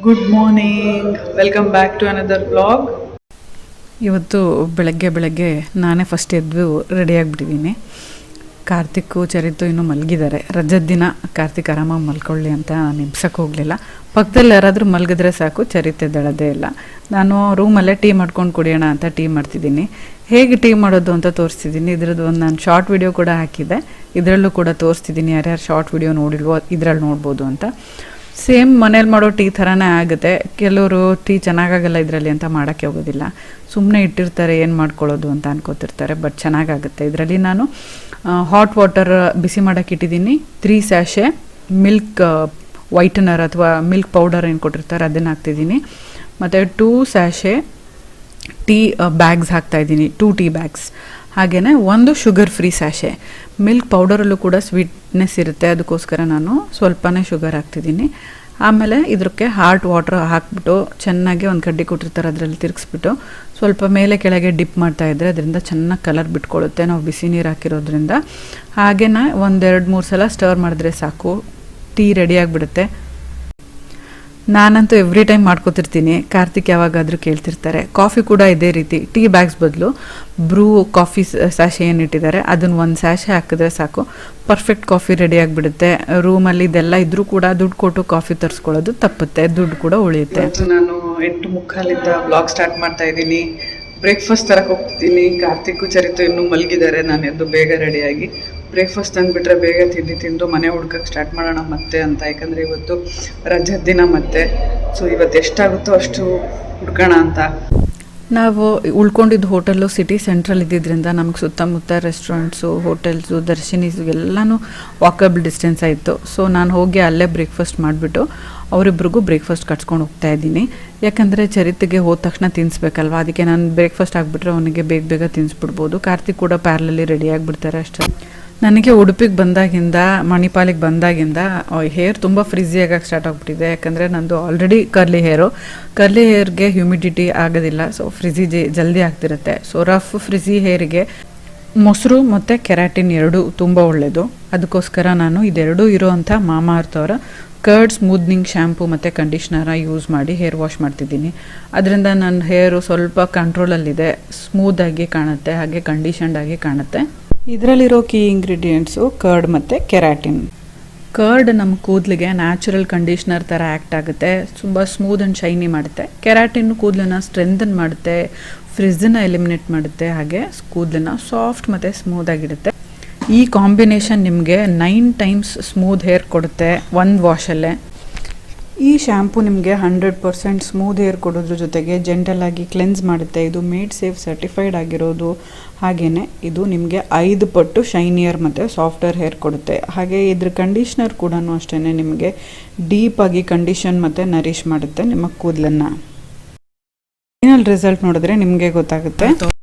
Good morning, welcome back to another vlog. ಇವತ್ತು ಬೆಳಗ್ಗೆ ನಾನೇ ಫಸ್ಟ್ ಎದ್ದು ರೆಡಿಯಾಗಿಬಿಟ್ಟಿದ್ದೀನಿ. ಕಾರ್ತಿಕ್ಕು ಚರಿತು ಇನ್ನೂ ಮಲಗಿದ್ದಾರೆ. ರಜದ ದಿನ ಕಾರ್ತಿಕ್ ಆರಾಮಾಗಿ ಮಲ್ಕೊಳ್ಳಿ ಅಂತ ನಾನು ಎಬ್ಸಕ್ಕೆ ಹೋಗಲಿಲ್ಲ. ಪಕ್ಕದಲ್ಲಿ ಯಾರಾದರೂ ಮಲಗಿದ್ರೆ ಸಾಕು, ಚರಿತೆದ್ದಳದೇ ಇಲ್ಲ. ನಾನು ರೂಮಲ್ಲೇ ಟೀ ಮಾಡ್ಕೊಂಡು ಕುಡಿಯೋಣ ಅಂತ ಟೀ ಮಾಡ್ತಿದ್ದೀನಿ. ಹೇಗೆ ಟೀ ಮಾಡೋದು ಅಂತ ತೋರಿಸ್ತಿದ್ದೀನಿ. ಇದ್ರದ್ದು ಒಂದು ನಾನು ಶಾರ್ಟ್ ವಿಡಿಯೋ ಕೂಡ ಹಾಕಿದ್ದೆ, ಇದರಲ್ಲೂ ಕೂಡ ತೋರಿಸ್ತಿದ್ದೀನಿ. ಯಾರ್ಯಾರು ಶಾರ್ಟ್ ವಿಡಿಯೋ ನೋಡಿಲ್ವೋ ಇದರಲ್ಲಿ ನೋಡ್ಬೋದು ಅಂತ. ಸೇಮ್ ಮನೇಲಿ ಮಾಡೋ ಟೀ ಥರನೇ ಆಗುತ್ತೆ. ಕೆಲವರು ಟೀ ಚೆನ್ನಾಗಾಗಲ್ಲ ಇದರಲ್ಲಿ ಅಂತ ಮಾಡೋಕ್ಕೆ ಹೋಗೋದಿಲ್ಲ, ಸುಮ್ಮನೆ ಇಟ್ಟಿರ್ತಾರೆ ಏನು ಮಾಡ್ಕೊಳ್ಳೋದು ಅಂತ ಅನ್ಕೋತಿರ್ತಾರೆ. ಬಟ್ ಚೆನ್ನಾಗಾಗುತ್ತೆ. ಇದರಲ್ಲಿ ನಾನು ಹಾಟ್ ವಾಟರ್ ಬಿಸಿ ಮಾಡೋಕ್ಕೆ ಇಟ್ಟಿದ್ದೀನಿ. 3 ಸ್ಯಾಶೆ ಮಿಲ್ಕ್ ವೈಟನರ್ ಅಥವಾ ಮಿಲ್ಕ್ ಪೌಡರ್ ಏನು ಕೊಟ್ಟಿರ್ತಾರೆ ಅದನ್ನು ಹಾಕ್ತಿದ್ದೀನಿ. ಮತ್ತು 2 ಸ್ಯಾಶೆ ಟೀ ಬ್ಯಾಗ್ಸ್ ಹಾಕ್ತಾಯಿದ್ದೀನಿ, 2 ಟೀ ಬ್ಯಾಗ್ಸ್. ಹಾಗೆಯೇ 1 ಶುಗರ್ ಫ್ರೀ ಸ್ಯಾಶೆ. ಮಿಲ್ಕ್ ಪೌಡರಲ್ಲೂ ಕೂಡ ಸ್ವೀಟ್ನೆಸ್ ಇರುತ್ತೆ, ಅದಕ್ಕೋಸ್ಕರ ನಾನು ಸ್ವಲ್ಪನೇ ಶುಗರ್ ಹಾಕ್ತಿದ್ದೀನಿ. ಆಮೇಲೆ ಇದಕ್ಕೆ ಹಾಟ್ ವಾಟರ್ ಹಾಕ್ಬಿಟ್ಟು ಚೆನ್ನಾಗಿ ಒಂದು ಕಡ್ಡಿ ಕೊಟ್ಟಿರ್ತಾರೆ ಅದರಲ್ಲಿ ತಿರುಗಿಸ್ಬಿಟ್ಟು ಸ್ವಲ್ಪ ಮೇಲೆ ಕೆಳಗೆ ಡಿಪ್ ಮಾಡ್ತಾಯಿದ್ರೆ ಅದರಿಂದ ಚೆನ್ನಾಗಿ ಕಲರ್ ಬಿಟ್ಕೊಳ್ಳುತ್ತೆ, ನಾವು ಬಿಸಿ ನೀರು ಹಾಕಿರೋದ್ರಿಂದ. ಹಾಗೆಯೇ 1-2-3 ಸಲ ಸ್ಟರ್ ಮಾಡಿದ್ರೆ ಸಾಕು, ಟೀ ರೆಡಿಯಾಗಿಬಿಡುತ್ತೆ. ನಾನಂತೂ ಎವ್ರಿ ಟೈಮ್ ಮಾಡ್ಕೊತಿರ್ತೀನಿ. ಕಾರ್ತಿಕ್ ಯಾವಾಗಾದರೂ ಕೇಳ್ತಿರ್ತಾರೆ. ಕಾಫಿ ಕೂಡ ಇದೇ ರೀತಿ, ಟೀ ಬ್ಯಾಗ್ಸ್ ಬದಲು ಬ್ರೂ ಕಾಫಿ ಸ್ಯಾಶೆ ಏನಿಟ್ಟಿದ್ದಾರೆ ಅದನ್ನು 1 ಸ್ಯಾಶೆ ಹಾಕಿದ್ರೆ ಸಾಕು, ಪರ್ಫೆಕ್ಟ್ ಕಾಫಿ ರೆಡಿ ಆಗಿಬಿಡುತ್ತೆ. ರೂಮಲ್ಲಿ ಇದೆಲ್ಲ ಇದ್ರೂ ಕೂಡ ದುಡ್ಡು ಕೊಟ್ಟು ಕಾಫಿ ತರಿಸ್ಕೊಳ್ಳೋದು ತಪ್ಪುತ್ತೆ, ದುಡ್ಡು ಕೂಡ ಉಳಿಯುತ್ತೆ. ನಾನು 8:45 ಬ್ಲಾಗ್ ಸ್ಟಾರ್ಟ್ ಮಾಡ್ತಾ ಇದ್ದೀನಿ. ಬ್ರೇಕ್ಫಾಸ್ಟ್ ತರಕ್ಕೆ ಹೋಗ್ತಿದ್ದೀನಿ. ಕಾರ್ತಿಕ್ಕು ಚರಿತು ಇನ್ನೂ ಮಲಗಿದ್ದಾರೆ. ನಾನು ಎದ್ದು ಬೇಗ ರೆಡಿಯಾಗಿ ಬ್ರೇಕ್ಫಾಸ್ಟ್ ತಂದುಬಿಟ್ರೆ ಬೇಗ ತಿಂದು ಮನೆ ಹುಡ್ಕಕ್ಕೆ ಸ್ಟಾರ್ಟ್ ಮಾಡೋಣ ಮತ್ತೆ ಅಂತ. ಯಾಕಂದರೆ ಇವತ್ತು ರಜದ ದಿನ ಮತ್ತೆ. ಸೊ ಇವತ್ತು ಎಷ್ಟಾಗುತ್ತೋ ಅಷ್ಟು ಹುಡ್ಕೋಣ ಅಂತ. ನಾವು ಉಳ್ಕೊಂಡಿದ್ದು ಹೋಟೆಲ್ಲು ಸಿಟಿ ಸೆಂಟ್ರಲ್ ಇದ್ದಿದ್ದರಿಂದ ನಮ್ಗೆ ಸುತ್ತಮುತ್ತ ರೆಸ್ಟೋರೆಂಟ್ಸು, ಹೋಟೆಲ್ಸು, ದರ್ಶಿನೀಸು ಎಲ್ಲನೂ ವಾಕಬಲ್ ಡಿಸ್ಟೆನ್ಸ್ ಆಯಿತು. ಸೊ ನಾನು ಹೋಗಿ ಅಲ್ಲೇ ಬ್ರೇಕ್ಫಾಸ್ಟ್ ಮಾಡಿಬಿಟ್ಟು ಅವರಿಬ್ರಿಗೂ ಬ್ರೇಕ್ಫಾಸ್ಟ್ ಕಟ್ಸ್ಕೊಂಡು ಹೋಗ್ತಾ ಇದ್ದೀನಿ. ಯಾಕಂದರೆ ಚರಿತಿಗೆ ಹೋದ ತಕ್ಷಣ ತಿನ್ನಿಸ್ಬೇಕಲ್ವ, ಅದಕ್ಕೆ ನಾನು ಬ್ರೇಕ್ಫಾಸ್ಟ್ ಆಗಿಬಿಟ್ರೆ ಅವನಿಗೆ ಬೇಗ ತಿನ್ನಿಸ್ಬಿಡ್ಬೋದು. ಕಾರ್ತಿಕ್ ಕೂಡ ಪ್ಯಾರಲಲ್ಲಿ ರೆಡಿ ಆಗಿಬಿಡ್ತಾರೆ ಅಷ್ಟೇ. ನನಗೆ ಉಡುಪಿಗೆ ಬಂದಾಗಿಂದ, ಮಣಿಪಾಲಿಗೆ ಬಂದಾಗಿಂದ ಹೇರ್ ತುಂಬ ಫ್ರಿಝಿ ಆಗಕ್ಕೆ ಸ್ಟಾರ್ಟ್ ಆಗಿಬಿಟ್ಟಿದೆ. ಯಾಕಂದರೆ ನಂದು ಆಲ್ರೆಡಿ ಕರ್ಲಿ ಹೇರ್ಗೆ ಹ್ಯೂಮಿಡಿಟಿ ಆಗೋದಿಲ್ಲ, ಸೊ ಫ್ರಿಝಿ ಜಲ್ದಿ ಆಗ್ತಿರುತ್ತೆ. ಸೊ ರಫ್ ಫ್ರಿಝಿ ಹೇರಿಗೆ ಮೊಸರು ಮತ್ತು ಕೆರಾಟಿನ್ ಎರಡೂ ತುಂಬ ಒಳ್ಳೆಯದು. ಅದಕ್ಕೋಸ್ಕರ ನಾನು ಇದೆರಡೂ ಇರೋವಂಥ ಮಾಮಾಅರ್ತ್ ಅವರ ಕರ್ಡ್ ಸ್ಮೂತ್ನಿಂಗ್ ಶ್ಯಾಂಪು ಮತ್ತು ಕಂಡೀಷ್ನರ ಯೂಸ್ ಮಾಡಿ ಹೇರ್ ವಾಶ್ ಮಾಡ್ತಿದ್ದೀನಿ. ಅದರಿಂದ ನನ್ನ ಹೇರು ಸ್ವಲ್ಪ ಕಂಟ್ರೋಲಲ್ಲಿದೆ, ಸ್ಮೂದಾಗಿ ಕಾಣುತ್ತೆ, ಹಾಗೆ ಕಂಡೀಷನ್ಡ್ ಆಗಿ ಕಾಣುತ್ತೆ. ಇದರಲ್ಲಿರೋ ಕೀ ಇಂಗ್ರೀಡಿಯೆಂಟ್ಸು ಕರ್ಡ್ ಮತ್ತು ಕೆರಾಟಿನ್. ಕರ್ಡ್ ನಮ್ಮ ಕೂದಲಿಗೆ ನ್ಯಾಚುರಲ್ ಕಂಡೀಷ್ನರ್ ಥರ ಆ್ಯಕ್ಟ್ ಆಗುತ್ತೆ, ತುಂಬ ಸ್ಮೂತ್ ಆ್ಯಂಡ್ ಶೈನಿ ಮಾಡುತ್ತೆ. ಕೆರಾಟಿನ್ ಕೂದಲನ್ನ ಸ್ಟ್ರೆಂಥನ್ ಮಾಡುತ್ತೆ, ಫ್ರಿಜ್ಜನ್ನು ಎಲಿಮಿನೇಟ್ ಮಾಡುತ್ತೆ, ಹಾಗೆ ಕೂದಲನ್ನ ಸಾಫ್ಟ್ ಮತ್ತು ಸ್ಮೂದಾಗಿಡುತ್ತೆ. ಈ ಕಾಂಬಿನೇಷನ್ ನಿಮಗೆ 9 ಟೈಮ್ಸ್ ಸ್ಮೂತ್ ಹೇರ್ ಕೊಡುತ್ತೆ ಒಂದು ವಾಶಲ್ಲೇ. ಈ ಶ್ಯಾಂಪು ನಿಮಗೆ 100% ಸ್ಮೂತ್ ಹೇರ್ ಕೊಡೋದ್ರ ಜೊತೆಗೆ ಜೆಂಟಲಾಗಿ ಕ್ಲೆನ್ಸ್ ಮಾಡುತ್ತೆ. ಇದು ಮೇಡ್ ಸೇಫ್ ಸರ್ಟಿಫೈಡ್ ಆಗಿರೋದು. ಹಾಗೆಯೇ ಇದು ನಿಮಗೆ 5 ಪಟ್ಟು ಶೈನಿಯರ್ ಮತ್ತು ಸಾಫ್ಟರ್ ಹೇರ್ ಕೊಡುತ್ತೆ. ಹಾಗೆ ಇದ್ರ ಕಂಡೀಷ್ನರ್ ಕೂಡ ಅಷ್ಟೇ ನಿಮಗೆ ಡೀಪಾಗಿ ಕಂಡೀಷನ್ ಮತ್ತು ನರಿಷ್ ಮಾಡುತ್ತೆ ನಿಮ್ಮ ಕೂದಲನ್ನು. ಫೈನಲ್ ರಿಸಲ್ಟ್ ನೋಡಿದ್ರೆ ನಿಮಗೆ ಗೊತ್ತಾಗುತ್ತೆ.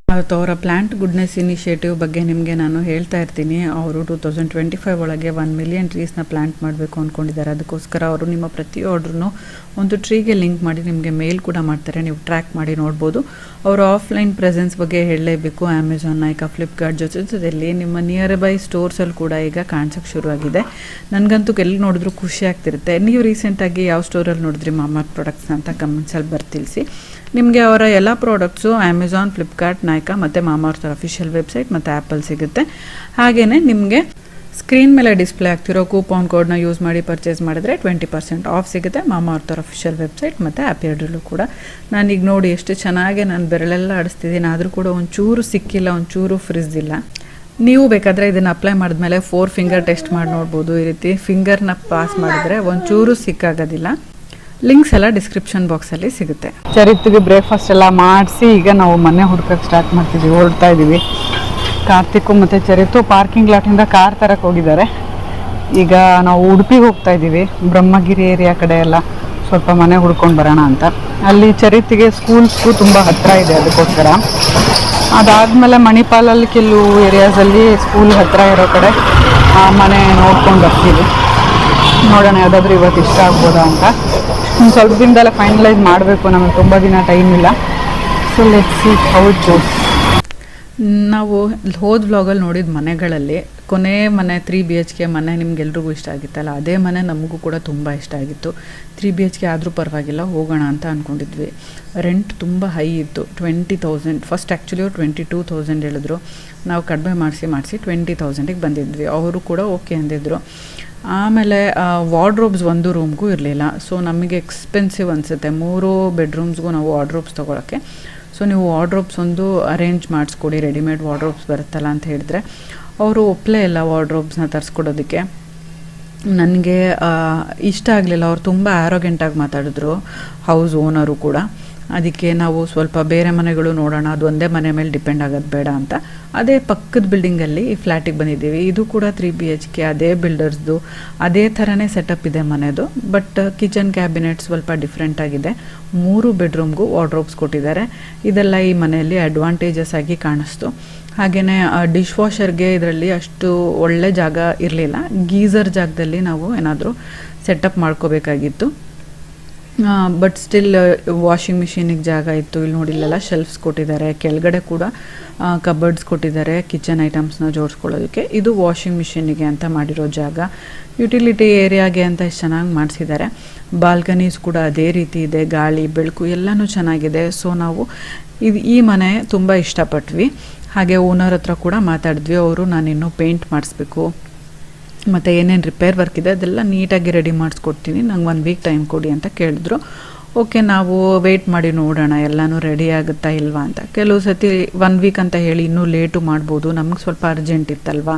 ಅವರ ಪ್ಲಾಂಟ್ ಗುಡ್ನೆಸ್ ಇನಿಷಿಯೇಟಿವ್ ಬಗ್ಗೆ ನಿಮಗೆ ನಾನು ಹೇಳ್ತಾ ಇರ್ತೀನಿ. ಅವರು 2025 ಒಳಗೆ 1 ಮಿಲಿಯನ್ ಟ್ರೀಸ್ನ ಪ್ಲಾಂಟ್ ಮಾಡಬೇಕು ಅಂದ್ಕೊಂಡಿದ್ದಾರೆ. ಅದಕ್ಕೋಸ್ಕರ ಅವರು ನಿಮ್ಮ ಪ್ರತಿ ಆರ್ಡ್ರೂ ಒಂದು ಟ್ರೀಗೆ ಲಿಂಕ್ ಮಾಡಿ ನಿಮಗೆ ಮೇಲ್ ಕೂಡ ಮಾಡ್ತಾರೆ, ನೀವು ಟ್ರ್ಯಾಕ್ ಮಾಡಿ ನೋಡ್ಬೋದು. ಅವರು ಆಫ್ಲೈನ್ ಪ್ರೆಸೆನ್ಸ್ ಬಗ್ಗೆ ಹೇಳಲೇಬೇಕು. ಅಮೆಝಾನ್, ನೈಕಾ, ಫ್ಲಿಪ್ಕಾರ್ಟ್ ಜೊತೆಯಲ್ಲಿ ನಿಮ್ಮ ನಿಯರ್ ಬೈ ಸ್ಟೋರ್ಸಲ್ಲಿ ಕೂಡ ಈಗ ಕಾಣಿಸೋಕ್ಕೆ ಶುರುವಾಗಿದೆ. ನನಗಂತೂ ಎಲ್ಲಿ ನೋಡಿದ್ರೂ ಖುಷಿ ಆಗ್ತಿರುತ್ತೆ. ನೀವು ರೀಸೆಂಟಾಗಿ ಯಾವ ಸ್ಟೋರಲ್ಲಿ ನೋಡಿದ್ರಿ ಮಾಮಾಅರ್ತ್ ಪ್ರಾಡಕ್ಟ್ಸ್ನ ಅಂತ ಕಮೆಂಟ್ಸಲ್ಲಿ ಬರ್ತಿಳಿಸಿ. ನಿಮಗೆ ಅವರ ಎಲ್ಲ ಪ್ರಾಡಕ್ಟ್ಸು ಅಮೆಝಾನ್, ಫ್ಲಿಪ್ಕಾರ್ಟ್, ನೈಕಾ ಮತ್ತು ಮಾಮಾಅರ್ತ್ ಅಫಿಷಿಯಲ್ ವೆಬ್ಸೈಟ್ ಮತ್ತು ಆ್ಯಪಲ್ಲಿ ಸಿಗುತ್ತೆ. ಹಾಗೆಯೇ ನಿಮಗೆ ಸ್ಕ್ರೀನ್ ಮೇಲೆ ಡಿಸ್ಪ್ಲೇ ಆಗ್ತಿರೋ ಕೂಪನ್ ಕೋಡ್ನ ಯೂಸ್ ಮಾಡಿ ಪರ್ಚೇಸ್ ಮಾಡಿದ್ರೆ 20% ಆಫ್ ಸಿಗುತ್ತೆ ಮಾಮಾಅರ್ತ್ ಅಫಿಷಿಯಲ್ ವೆಬ್ಸೈಟ್ ಮತ್ತು ಆ್ಯಪ್ ಎರಡರಲ್ಲೂ ಕೂಡ. ನಾನೀಗ ನೋಡಿ ಎಷ್ಟು ಚೆನ್ನಾಗಿ ನಾನು ಬೆರಳೆಲ್ಲ ಆಡಿಸ್ತಿದ್ದೀನಿ, ಆದರೂ ಕೂಡ ಒಂಚೂರು ಸಿಕ್ಕಿಲ್ಲ, ಒಂಚೂರು ಫ್ರಿಜ್ ಇಲ್ಲ. ನೀವು ಬೇಕಾದರೆ ಇದನ್ನು ಅಪ್ಲೈ ಮಾಡಿದ್ಮೇಲೆ 4 ಫಿಂಗರ್ ಟೆಸ್ಟ್ ಮಾಡಿ ನೋಡ್ಬೋದು. ಈ ರೀತಿ ಫಿಂಗರ್ನ ಪಾಸ್ ಮಾಡಿದ್ರೆ ಒಂಚೂರು ಸಿಕ್ಕಾಗೋದಿಲ್ಲ. ಲಿಂಕ್ಸ್ ಎಲ್ಲ ಡಿಸ್ಕ್ರಿಪ್ಷನ್ ಬಾಕ್ಸಲ್ಲಿ ಸಿಗುತ್ತೆ. ಚರಿತ್ಗೆ ಬ್ರೇಕ್ಫಾಸ್ಟ್ ಎಲ್ಲ ಮಾಡಿಸಿ ಈಗ ನಾವು ಮನೆ ಹುಡ್ಕಕ್ಕೆ ಸ್ಟಾರ್ಟ್ ಮಾಡ್ತಿದ್ದೀವಿ, ಹೊರಡ್ತಾ ಇದ್ದೀವಿ. ಕಾರ್ತಿಕ್ಕು ಮತ್ತು ಚರಿತು ಪಾರ್ಕಿಂಗ್ ಲಾಟಿಂದ ಕಾರ್ ತರಕ್ಕೆ ಹೋಗಿದ್ದಾರೆ. ಈಗ ನಾವು ಉಡುಪಿಗೆ ಹೋಗ್ತಾ ಇದ್ದೀವಿ, ಬ್ರಹ್ಮಗಿರಿ ಏರಿಯಾ ಕಡೆ ಎಲ್ಲ ಸ್ವಲ್ಪ ಮನೆ ಹುಡ್ಕೊಂಡು ಬರೋಣ ಅಂತ. ಅಲ್ಲಿ ಚರಿತಿಗೆ ಸ್ಕೂಲ್ಸ್ಗೂ ತುಂಬ ಹತ್ತಿರ ಇದೆ, ಅದಕ್ಕೋಸ್ಕರ. ಅದಾದಮೇಲೆ ಮಣಿಪಾಲಲ್ಲಿ ಕೆಲವು ಏರಿಯಾಸಲ್ಲಿ ಸ್ಕೂಲ್ ಹತ್ತಿರ ಇರೋ ಕಡೆ ಮನೆ ನೋಡ್ಕೊಂಡು ಬರ್ತೀವಿ. ನೋಡೋಣ ಯಾವುದಾದ್ರೂ ಇವತ್ತು ಇಷ್ಟ ಆಗ್ಬೋದಾ ಅಂತ. ಸ್ವಲ್ಪ ದಿನದಲ್ಲೇ ಫೈನಲೈಸ್ ಮಾಡಬೇಕು, ನಮಗೆ ತುಂಬ ದಿನ ಟೈಮ್ ಇಲ್ಲ. So let's see how it goes. ನಾವು ಹೋದ ವ್ಲಾಗಲ್ಲಿ ನೋಡಿದ ಮನೆಗಳಲ್ಲಿ ಕೊನೆ ಮನೆ 3 BHK ಮನೆ ನಿಮ್ಗೆಲ್ರಿಗೂ ಇಷ್ಟ ಆಗಿತ್ತಲ್ಲ, ಅದೇ ಮನೆ ನಮಗೂ ಕೂಡ ತುಂಬ ಇಷ್ಟ ಆಗಿತ್ತು. 3 BHK ಆದರೂ ಪರವಾಗಿಲ್ಲ ಹೋಗೋಣ ಅಂತ ಅಂದ್ಕೊಂಡಿದ್ವಿ. ರೆಂಟ್ ತುಂಬ ಹೈ ಇತ್ತು, 20,000. ಫಸ್ಟ್ ಆ್ಯಕ್ಚುಲಿ ಅವ್ರು 22,000 ಹೇಳಿದ್ರು. ನಾವು ಕಡಿಮೆ ಮಾಡಿಸಿ 20,000ಗೆ ಬಂದಿದ್ವಿ. ಅವರು ಕೂಡ ಓಕೆ ಅಂದಿದ್ರು. ಆಮೇಲೆ ವಾರ್ಡ್ರೋಬ್ಸ್ ಒಂದು ರೂಮ್ಗೂ ಇರಲಿಲ್ಲ. ಸೊ ನಮಗೆ ಎಕ್ಸ್ಪೆನ್ಸಿವ್ ಅನಿಸುತ್ತೆ 3 ಬೆಡ್ರೂಮ್ಸ್ಗೂ ನಾವು ವಾರ್ಡ್ರೋಬ್ಸ್ ತೊಗೊಳಕ್ಕೆ. ಸೊ ನೀವು ವಾರ್ಡ್ರೋಬ್ಸ್ ಒಂದು ಅರೇಂಜ್ ಮಾಡಿಸ್ಕೊಡಿ, ರೆಡಿಮೇಡ್ ವಾರ್ಡ್ರೋಬ್ಸ್ ಬರುತ್ತಲ್ಲ ಅಂತ ಹೇಳಿದ್ರೆ ಅವರು ಒಪ್ಪಲೇ ಇಲ್ಲ ವಾರ್ಡ್ರೋಬ್ಸ್ನ ತರಿಸ್ಕೊಡೋದಕ್ಕೆ. ನನಗೆ ಇಷ್ಟ ಆಗಲಿಲ್ಲ. ಅವ್ರು ತುಂಬ ಆ್ಯರೋಗೆಂಟಾಗಿ ಮಾತಾಡಿದ್ರು, ಹೌಸ್ ಓನರು ಕೂಡ. ಅದಕ್ಕೆ ನಾವು ಸ್ವಲ್ಪ ಬೇರೆ ಮನೆಗಳು ನೋಡೋಣ, ಅದು ಒಂದೇ ಮನೆ ಮೇಲೆ ಡಿಪೆಂಡ್ ಆಗೋದು ಬೇಡ ಅಂತ ಅದೇ ಪಕ್ಕದ ಬಿಲ್ಡಿಂಗಲ್ಲಿ ಈ ಫ್ಲ್ಯಾಟಿಗೆ ಬಂದಿದ್ದೀವಿ. ಇದು ಕೂಡ 3 BHK, ಅದೇ ಬಿಲ್ಡರ್ಸ್ದು, ಅದೇ ಥರನೇ ಸೆಟಪ್ ಇದೆ ಮನೆದು. ಬಟ್ ಕಿಚನ್ ಕ್ಯಾಬಿನೆಟ್ ಸ್ವಲ್ಪ ಡಿಫ್ರೆಂಟ್ ಆಗಿದೆ. 3 ಬೆಡ್ರೂಮ್ಗೂ ವಾರ್ಡ್ರೋಬ್ಸ್ ಕೊಟ್ಟಿದ್ದಾರೆ. ಇದೆಲ್ಲ ಈ ಮನೆಯಲ್ಲಿ ಅಡ್ವಾಂಟೇಜಸ್ ಆಗಿ ಕಾಣಿಸ್ತು. ಹಾಗೆಯೇ ಡಿಶ್ ವಾಷರ್ಗೆ ಇದರಲ್ಲಿ ಅಷ್ಟು ಒಳ್ಳೆ ಜಾಗ ಇರಲಿಲ್ಲ. ಗೀಝರ್ ಜಾಗದಲ್ಲಿ ನಾವು ಏನಾದರೂ ಸೆಟಪ್ ಮಾಡ್ಕೋಬೇಕಾಗಿತ್ತು. ಬಟ್ ಸ್ಟಿಲ್ ವಾಷಿಂಗ್ ಮಿಷಿನಿಗೆ ಜಾಗ ಇತ್ತು. ಇಲ್ಲಿ ನೋಡಿ, ಇಲ್ಲೆಲ್ಲ ಶೆಲ್ಫ್ಸ್ ಕೊಟ್ಟಿದ್ದಾರೆ. ಕೆಳಗಡೆ ಕೂಡ ಕಬರ್ಡ್ಸ್ ಕೊಟ್ಟಿದ್ದಾರೆ ಕಿಚನ್ ಐಟಮ್ಸ್ನ ಜೋಡಿಸ್ಕೊಳ್ಳೋದಕ್ಕೆ. ಇದು ವಾಷಿಂಗ್ ಮಿಷಿನಿಗೆ ಅಂತ ಮಾಡಿರೋ ಜಾಗ. ಯುಟಿಲಿಟಿ ಏರಿಯಾಗೆ ಅಂತ ಎಷ್ಟು ಚೆನ್ನಾಗಿ ಮಾಡಿಸಿದ್ದಾರೆ. ಬಾಲ್ಕನೀಸ್ ಕೂಡ ಅದೇ ರೀತಿ ಇದೆ, ಗಾಳಿ ಬೆಳಕು ಎಲ್ಲನೂ ಚೆನ್ನಾಗಿದೆ. ಸೊ ನಾವು ಈ ಮನೆ ತುಂಬ ಇಷ್ಟಪಟ್ವಿ. ಹಾಗೆ ಓನರ್ ಹತ್ರ ಕೂಡ ಮಾತಾಡಿದ್ವಿ. ಅವರು ನಾನಿನ್ನೂ ಪೇಂಟ್ ಮಾಡಿಸ್ಬೇಕು ಮತ್ತು ಏನೇನು ರಿಪೇರ್ ವರ್ಕ್ ಇದೆ ಅದೆಲ್ಲ ನೀಟಾಗಿ ರೆಡಿ ಮಾಡಿಸ್ಕೊಡ್ತೀನಿ, ನಂಗೆ 1 ವೀಕ್ ಟೈಮ್ ಕೊಡಿ ಅಂತ ಕೇಳಿದ್ರು. ಓಕೆ, ನಾವು ವೆಯ್ಟ್ ಮಾಡಿ ನೋಡೋಣ ಎಲ್ಲನೂ ರೆಡಿ ಆಗುತ್ತಾ ಇಲ್ವಾ ಅಂತ. ಕೆಲವು ಸತಿ 1 ವೀಕ್ ಅಂತ ಹೇಳಿ ಇನ್ನೂ ಲೇಟು ಮಾಡ್ಬೋದು. ನಮಗೆ ಸ್ವಲ್ಪ ಅರ್ಜೆಂಟ್ ಇತ್ತಲ್ವ.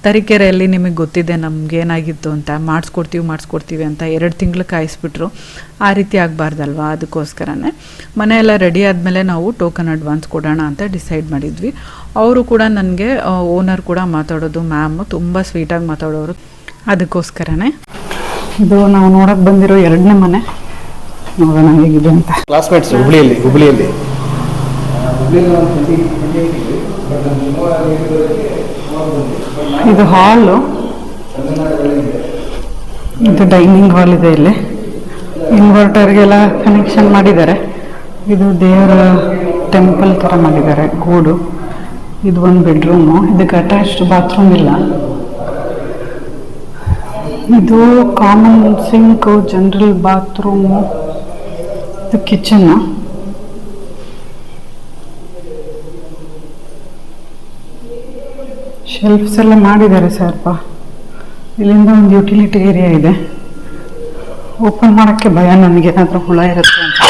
ತರೀಕೆರೆಯಲ್ಲಿ ನಿಮಗೆ ಗೊತ್ತಿದೆ ನಮಗೇನಾಗಿತ್ತು ಅಂತ. ಮಾಡಿಸ್ಕೊಡ್ತೀವಿ ಅಂತ 2 ತಿಂಗಳು ಕಾಯಿಸ್ಬಿಟ್ರು. ಆ ರೀತಿ ಆಗಬಾರ್ದಲ್ವ, ಅದಕ್ಕೋಸ್ಕರನೇ ಮನೆಯೆಲ್ಲ ರೆಡಿ ಆದಮೇಲೆ ನಾವು ಟೋಕನ್ ಅಡ್ವಾನ್ಸ್ ಕೊಡೋಣ ಅಂತ ಡಿಸೈಡ್ ಮಾಡಿದ್ವಿ. ಅವರು ಕೂಡ ನನಗೆ ಓನರ್ ಕೂಡ ಮಾತಾಡೋದು, ಮ್ಯಾಮು ತುಂಬ ಸ್ವೀಟಾಗಿ ಮಾತಾಡೋರು. ಅದಕ್ಕೋಸ್ಕರನೇ ಇದು ನಾವು ನೋಡೋಕ್ಕೆ ಬಂದಿರೋ 2ನೇ ಮನೆ. ನೋಡೋಣ ಹೇಗಿದೆ ಅಂತ. ಕ್ಲಾಸ್ಮೇಟ್ಸ್ ಹುಬ್ಳಿಯಲ್ಲಿ ಇದು ಹಾಲು, ಇದು ಡೈನಿಂಗ್ ಹಾಲ್ ಇದೆ. ಇಲ್ಲಿ ಇನ್ವರ್ಟರ್ಗೆಲ್ಲ ಕನೆಕ್ಷನ್ ಮಾಡಿದ್ದಾರೆ. ಇದು ದೇವರ ಟೆಂಪಲ್ ಥರ ಮಾಡಿದ್ದಾರೆ, ಗೂಡು. ಇದು ಒಂದು ಬೆಡ್ರೂಮು, ಇದಕ್ಕೆ ಅಟ್ಯಾಚ್ಡ್ ಬಾತ್ರೂಮ್ ಇಲ್ಲ. ಇದು ಕಾಮನ್ ಸಿಂಕು, ಜನರಲ್ ಬಾತ್ರೂಮು, ಇದು ಕಿಚನ್ನು. ಶೆಲ್ಫ್ಸ್ ಎಲ್ಲ ಮಾಡಿದ್ದಾರೆ ಸ್ವಲ್ಪ. ಇಲ್ಲಿಂದ ಒಂದು ಯುಟಿಲಿಟಿ ಏರಿಯಾ ಇದೆ. ಓಪನ್ ಮಾಡೋಕ್ಕೆ ಭಯ ನನಗೆ, ಏನಾದರೂ ಹುಳ ಇರುತ್ತೆ ಅಂತ.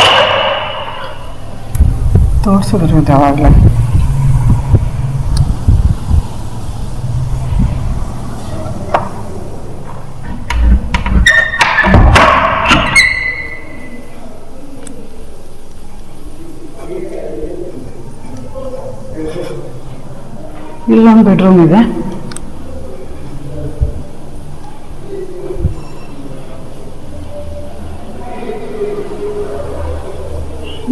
ತೋರಿಸಿದ್ರು ಯಾವಾಗಲೇ. ಇಲ್ಲೊಂದು ಬೆಡ್ರೂಮ್ ಇದೆ.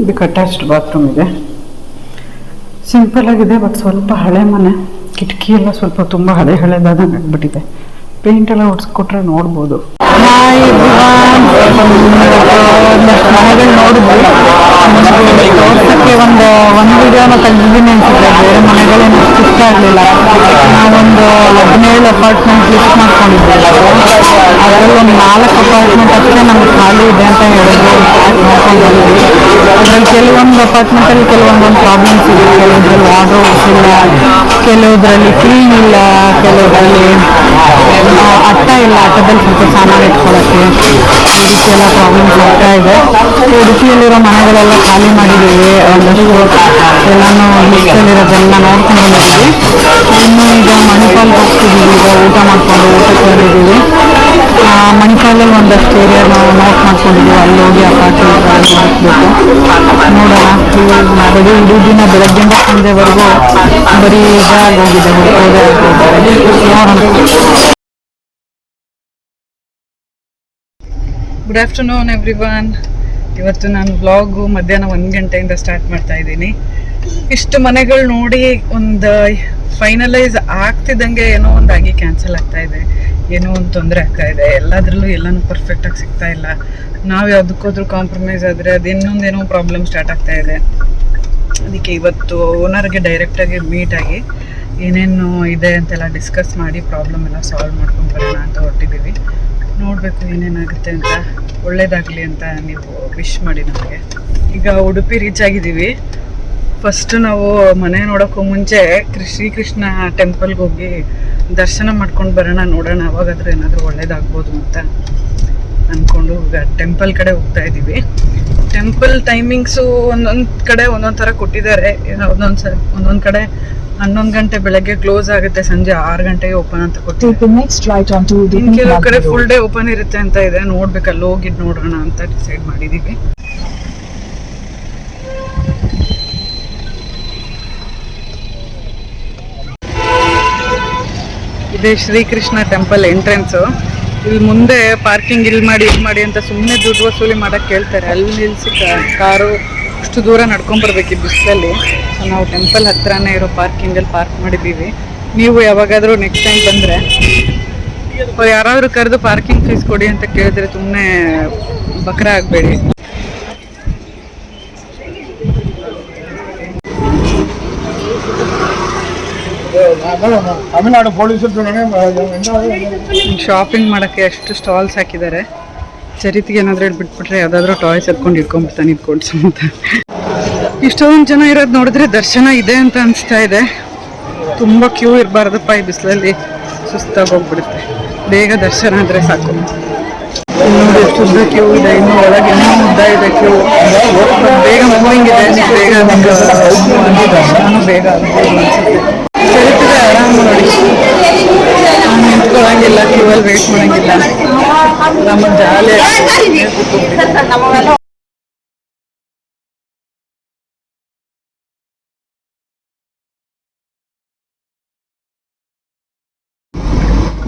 ಇದಕ್ಕೆ ಅಟ್ಯಾಚ್ಡ್ ಬಾತ್ರೂಮ್ ಇದೆ. ಸಿಂಪಲ್ ಆಗಿದೆ, ಬಟ್ ಸ್ವಲ್ಪ ಹಳೆ ಮನೆ. ಕಿಟಕಿ ಎಲ್ಲ ಸ್ವಲ್ಪ ತುಂಬ ಹಳೇದಾದಂಗೆ ಆಗ್ಬಿಟ್ಟಿದೆ. ಪೇಂಟ್ ಎಲ್ಲ ಹೊಡ್ಸ್ಕೊಟ್ರೆ ನೋಡ್ಬೋದು. ಮನೆಗಳು ನೋಡಿದ್ವಿ. ತೋರ್ಸಕ್ಕೆ ಒಂದು ವಿಡಿಯೋನ ತೆಗೆದಿದ್ದೀನಿ ಅನ್ಸುತ್ತೆ. ಬೇರೆ ಮನೆಗಳೇನು ಇಷ್ಟ ಆಗಲಿಲ್ಲ. ನಾವೊಂದು 17 ಅಪಾರ್ಟ್ಮೆಂಟ್ ಲಿಸ್ಟ್ ಮಾಡ್ಕೊಂಡಿದ್ವಿ. ಅದರಲ್ಲಿ ಒಂದು 4 ಅಪಾರ್ಟ್ಮೆಂಟ್ ಅಷ್ಟೇ ನಮ್ಗೆ ಖಾಲಿ ಇದೆ ಅಂತ ಹೇಳಿದ್ರು. ನೋಡ್ಕೊಂಡು ಬಂದ್ವಿ. ಅದ್ರಲ್ಲಿ ಕೆಲವೊಂದು ಅಪಾರ್ಟ್ಮೆಂಟಲ್ಲಿ ಕೆಲವೊಂದೊಂದು ಪ್ರಾಬ್ಲಮ್ಸ್ ಇದೆ. ಕೆಲವೊಂದ್ರಲ್ಲಿ ವಾರ್ಡ್ರೋಬ್ಸ್ ಇಲ್ಲ, ಕೆಲವುದ್ರಲ್ಲಿ ಕ್ಲೀನ್ ಇಲ್ಲ, ಕೆಲವರಲ್ಲಿ ಅಟ್ಟ ಇಲ್ಲ, ಅಟ್ಟದಲ್ಲಿ ಸ್ವಲ್ಪ ಸಾಮಾನು ಇಟ್ಕೊಳ್ಳೋಕ್ಕೆ ಎಲ್ಲ ಪ್ರಾಬ್ಲಮ್ಸ್ ಆಗ್ತಾ ಇದೆ. ಉಡುಪಿಯಲ್ಲಿರೋ ಮನೆಗಳೆಲ್ಲ ಖಾಲಿ ಮಾಡಿದ್ದೀವಿ. ಒಂದಷ್ಟು ಎಲ್ಲನೂ ಲಿಸ್ಟಲ್ಲಿರೋದೆಲ್ಲ ನೋಡ್ಕೊಂಡು ಬಂದಿದ್ದೀವಿ. ಇನ್ನು ಈಗ ಮಣಿಪಾಲ್ಗೆ ಹೋಗ್ತಿದ್ದೀವಿ. ಈಗ ಊಟ ಊಟಕ್ಕೆ ಬಂದಿದ್ದೀವಿ. ಮಣಿಪಾಲಲ್ಲಿ ಒಂದಷ್ಟು ಏರಿಯಾ ನಾವು ನೋಟ್ ಮಾಡ್ಕೊಂಡಿದ್ದೀವಿ. ಅಲ್ಲಿ ಹೋಗಿ ಅಪಾರ್ಟ್ಮೆಂಟ್ ನೋಡಬೇಕು. ನೋಡೋಣ. ಬರೀ ಇಡೀ ದಿನ ಬೆಳಗ್ಗೆಯಿಂದ ಸಂಜೆವರೆಗೂ ಬರೀ ಇದಾಗೋಗಿದೆ, ಹೋಗೋದೇ ನೋಡೋಣ. Good afternoon everyone. ಇವತ್ತು ನಾನು ವ್ಲಾಗು ಮಧ್ಯಾಹ್ನ 1 ಗಂಟೆಯಿಂದ ಸ್ಟಾರ್ಟ್ ಮಾಡ್ತಾ ಇದ್ದೀನಿ. ಇಷ್ಟು ಮನೆಗಳು ನೋಡಿ ಒಂದು ಫೈನಲೈಸ್ ಆಗ್ತಿದ್ದಂಗೆ ಏನೋ ಒಂದಾಗಿ ಕ್ಯಾನ್ಸಲ್ ಆಗ್ತಾ ಇದೆ, ಏನೋ ಒಂದು ತೊಂದರೆ ಆಗ್ತಾ ಇದೆ. ಎಲ್ಲದರಲ್ಲೂ ಎಲ್ಲನೂ ಪರ್ಫೆಕ್ಟಾಗಿ ಸಿಗ್ತಾ ಇಲ್ಲ. ನಾವು ಯಾವುದಕ್ಕೋದ್ರೂ ಕಾಂಪ್ರಮೈಸ್ ಆದರೆ ಅದು ಇನ್ನೊಂದೇನೋ ಪ್ರಾಬ್ಲಮ್ ಸ್ಟಾರ್ಟ್ ಆಗ್ತಾ ಇದೆ. ಅದಕ್ಕೆ ಇವತ್ತು ಓನರ್ಗೆ ಡೈರೆಕ್ಟಾಗಿ ಮೀಟಾಗಿ ಏನೇನು ಇದೆ ಅಂತೆಲ್ಲ ಡಿಸ್ಕಸ್ ಮಾಡಿ ಪ್ರಾಬ್ಲಮ್ ಎಲ್ಲ ಸಾಲ್ವ್ ಮಾಡ್ಕೊಂಡು ಬರೋಣ ಅಂತ ಹೊರಟಿದ್ದೀವಿ. ನೋಡಬೇಕು ಏನೇನಾಗುತ್ತೆ ಅಂತ. ಒಳ್ಳೇದಾಗಲಿ ಅಂತ ನೀವು ವಿಶ್ ಮಾಡಿ ನಮಗೆ. ಈಗ ಉಡುಪಿ ರೀಚ್ ಆಗಿದ್ದೀವಿ. ಫಸ್ಟ್ ನಾವು ಮನೆ ನೋಡೋಕ್ಕೂ ಮುಂಚೆ ಶ್ರೀಕೃಷ್ಣ ಟೆಂಪಲ್ಗೆ ಹೋಗಿ ದರ್ಶನ ಮಾಡ್ಕೊಂಡು ಬರೋಣ, ನೋಡೋಣ ಅವಾಗಾದ್ರೂ ಏನಾದರೂ ಒಳ್ಳೇದಾಗ್ಬೋದು ಅಂತ ಅಂದ್ಕೊಂಡು ಈಗ ಟೆಂಪಲ್ ಕಡೆ ಹೋಗ್ತಾ ಇದ್ದೀವಿ. ಟೆಂಪಲ್ ಟೈಮಿಂಗ್ಸು ಒಂದೊಂದು ಕಡೆ ಒಂದೊಂದು ಥರ ಕೊಟ್ಟಿದ್ದಾರೆ. ಒಂದೊಂದು ಕಡೆ 11 ಗಂಟೆ ಬೆಳಗ್ಗೆ ಕ್ಲೋಸ್ ಆಗುತ್ತೆ, ಸಂಜೆ 6 ಗಂಟೆಗೆ ಓಪನ್ ಅಂತ ಕೊಟ್ಟಿದ್ದಾರೆ. ಕೆಲವು ಕಡೆ ಫುಲ್ ಡೇ ಓಪನ್ ಇರುತ್ತೆ ಅಂತ ಇದೆ. ನೋಡ್ಬೇಕು, ಅಲ್ಲಿ ಹೋಗಿದ್ದು ನೋಡೋಣ ಅಂತ ಡಿಸೈಡ್ ಮಾಡಿದ್ದೀವಿ. ಇದೇ ಶ್ರೀಕೃಷ್ಣ ಟೆಂಪಲ್ ಎಂಟ್ರೆನ್ಸು. ಇಲ್ಲಿ ಮುಂದೆ ಪಾರ್ಕಿಂಗ್ ಇಲ್ಲಿ ಮಾಡಿ ಅಂತ ಸುಮ್ಮನೆ ದುಡ್ಡು ವಸೂಲಿ ಮಾಡೋಕ್ಕೆ ಕೇಳ್ತಾರೆ. ಅಲ್ಲಿ ನಿಲ್ಲಿಸಿ ಕಾರು ಅಷ್ಟು ದೂರ ನಡ್ಕೊಂಬರ್ಬೇಕು ಈ ಬಿಸಿಲಲ್ಲಿ. ಸೊ ನಾವು ಟೆಂಪಲ್ ಹತ್ರನೇ ಇರೋ ಪಾರ್ಕಿಂಗಲ್ಲಿ ಪಾರ್ಕ್ ಮಾಡಿದ್ದೀವಿ. ನೀವು ಯಾವಾಗಾದರೂ ನೆಕ್ಸ್ಟ್ ಟೈಮ್ ಬಂದರೆ ಯಾರಾದರೂ ಕರೆದು ಪಾರ್ಕಿಂಗ್ ಫೀಸ್ ಕೊಡಿ ಅಂತ ಕೇಳಿದ್ರೆ ಸುಮ್ಮನೆ ಬಕ್ರ ಆಗಬೇಡಿ. ತಮಿಳ್ನಾಡು ಪೊಲೀಸರು ಶಾಪಿಂಗ್ ಮಾಡೋಕ್ಕೆ ಎಷ್ಟು ಸ್ಟಾಲ್ಸ್ ಹಾಕಿದ್ದಾರೆ. ಚರಿತಿಗೆ ಏನಾದರೂ ಬಿಟ್ಬಿಟ್ರೆ ಯಾವುದಾದ್ರೂ ಟಾಯ್ಸ್ ಎತ್ಕೊಂಡು ಇಟ್ಕೊಂಡ್ಬಿಡ್ತಾನೆ ಇಟ್ಕೊಂಡು ಅಂತ. ಇಷ್ಟೊಂದು ಜನ ಇರೋದು ನೋಡಿದ್ರೆ ದರ್ಶನ ಇದೆ ಅಂತ ಅನಿಸ್ತಾ ಇದೆ. ತುಂಬ ಕ್ಯೂ ಇರಬಾರ್ದಪ್ಪ ಈ ಬಿಸಿಲಲ್ಲಿ, ಸುಸ್ತಾಗಿ ಹೋಗ್ಬಿಡುತ್ತೆ. ಬೇಗ ದರ್ಶನ ಆದರೆ ಸಾಕು. ನೋಡಿ ಎಷ್ಟು ಉದ್ದ ಕ್ಯೂ ಇದೆ, ಇನ್ನೂ ಒಳಗೆ ಇನ್ನೂ ಉದ್ದ ಇದೆ ಕ್ಯೂ. ಬೇಗ ಮೂವಿಂಗ್ ಇದೆ, ಬೇಗ ದರ್ಶನ ಬೇಗ ಆಗ್ಬೋದು ಅನಿಸುತ್ತೆ. ಚರಿತಿದೆ ಆರಾಮ ನೋಡಿ, ನಿಂತ್ಕೊಳ್ಳೋಂಗಿಲ್ಲ, ಕ್ಯೂ ಅಲ್ಲಿ ವೇಟ್ ಮಾಡೋಂಗಿಲ್ಲ, ನಮ್ಮ ಜಾಲಿಯಾಗಿ.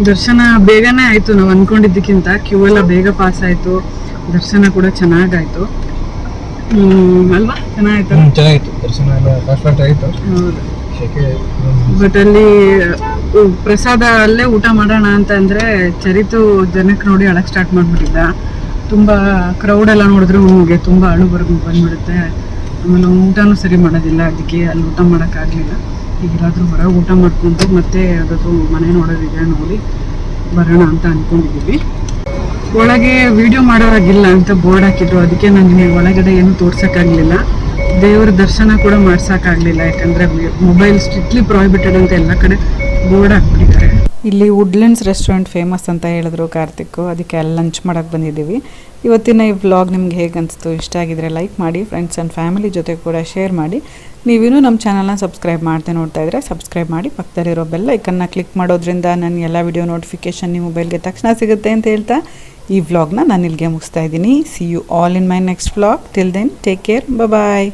ದರ್ಶನ ಬೇಗನೆ ಆಯಿತು, ನಾವು ಅಂದ್ಕೊಂಡಿದ್ದಕ್ಕಿಂತ ಕ್ಯೂ ಎಲ್ಲ ಬೇಗ ಪಾಸ್ ಆಯಿತು. ದರ್ಶನ ಕೂಡ ಚೆನ್ನಾಗಾಯಿತು ಅಲ್ವಾ? ಚೆನ್ನಾಗಿತ್ತು ದರ್ಶನ ಎಲ್ಲ ಫಸ್ಟ್ ಆಯಿತು. ಹೌದು. ಬಟ್ ಅಲ್ಲಿ ಪ್ರಸಾದ ಅಲ್ಲೇ ಊಟ ಮಾಡೋಣ ಅಂತ ಅಂದರೆ ಚರಿತು ಜನಕ್ಕೆ ನೋಡಿ ಅಳಕ್ಕೆ ಸ್ಟಾರ್ಟ್ ಮಾಡಿಬಿಟ್ಟಿದ್ದ. ತುಂಬ ಕ್ರೌಡ್ ಎಲ್ಲ ನೋಡಿದ್ರೆ ಅವನಿಗೆ ತುಂಬ ಅಳು ಬಂದ್ಬಿಡುತ್ತೆ. ಆಮೇಲೆ ಅವ್ನು ಊಟನೂ ಸರಿ ಮಾಡೋದಿಲ್ಲ, ಅದಕ್ಕೆ ಅಲ್ಲಿ ಊಟ ಮಾಡೋಕ್ಕಾಗಲಿಲ್ಲ. ಈಗೆಲ್ಲಾದರೂ ಹೊರಗೆ ಊಟ ಮಾಡ್ಕೊಂಡು ಮತ್ತೆ ಯಾವುದಾದ್ರೂ ಮನೆ ನೋಡೋದಿದೆ ನೋಡಿ ಬರೋಣ ಅಂತ ಅಂದ್ಕೊಂಡಿದ್ದೀವಿ. ಒಳಗೆ ವಿಡಿಯೋ ಮಾಡೋರಾಗಿಲ್ಲ ಅಂತ ಬೋರ್ಡ್ ಹಾಕಿದ್ರು, ಅದಕ್ಕೆ ನನಗೆ ಒಳಗಡೆ ಏನೂ ತೋರ್ಸೋಕ್ಕಾಗಲಿಲ್ಲ. ದೇವರ ದರ್ಶನ ಕೂಡ ಮಾಡ್ಸೋಕ್ಕಾಗಲಿಲ್ಲ, ಯಾಕಂದರೆ ಮೊಬೈಲ್ ಸ್ಟ್ರಿಕ್ಟ್ಲಿ ಪ್ರಾಹಿಬಿಟೆಡ್ ಅಂತ ಎಲ್ಲ ಕಡೆ ಬೋರ್ಡ್ ಹಾಕ್ಬಿಟ್ಟಿದ್ದಾರೆ. ಇಲ್ಲಿ ವುಡ್ಲೆಂಡ್ಸ್ ರೆಸ್ಟೋರೆಂಟ್ ಫೇಮಸ್ ಅಂತ ಹೇಳಿದ್ರು ಕಾರ್ತಿಕ್ಕು, ಅದಕ್ಕೆ ಅಲ್ಲಿ ಲಂಚ್ ಮಾಡೋಕ್ಕೆ ಬಂದಿದ್ದೀವಿ. ಇವತ್ತಿನ ಈ ವ್ಲಾಗ್ ನಿಮ್ಗೆ ಹೇಗೆ ಅನಿಸ್ತು? ಇಷ್ಟ ಆಗಿದ್ರೆ ಲೈಕ್ ಮಾಡಿ, ಫ್ರೆಂಡ್ಸ್ ಆ್ಯಂಡ್ ಫ್ಯಾಮಿಲಿ ಜೊತೆ ಕೂಡ ಶೇರ್ ಮಾಡಿ. ನೀವಿನ್ನೂ ನಮ್ಮ ಚಾನಲ್ನ ಸಬ್ಸ್ಕ್ರೈಬ್ ಮಾಡ್ತಾ ನೋಡ್ತಾ ಇದ್ದರೆ ಸಬ್ಸ್ಕ್ರೈಬ್ ಮಾಡಿ, ಪಕ್ಕದಲ್ಲಿರೋ ಬೆಲ್ ಐಕನ್ನ ಕ್ಲಿಕ್ ಮಾಡೋದ್ರಿಂದ ನನ್ನ ಎಲ್ಲ ವಿಡಿಯೋ ನೋಟಿಫಿಕೇಷನ್ ನಿಮ್ಮ ಮೊಬೈಲ್ಗೆ ತಕ್ಷಣ ಸಿಗುತ್ತೆ ಅಂತ ಹೇಳ್ತಾ ಈ ವ್ಲಾಗ್ನ ನಾನು ಇಲ್ಲಿಗೆ ಮುಗಿಸ್ತಾ ಇದ್ದೀನಿ. See you all in my next vlog. Till then take care, bye.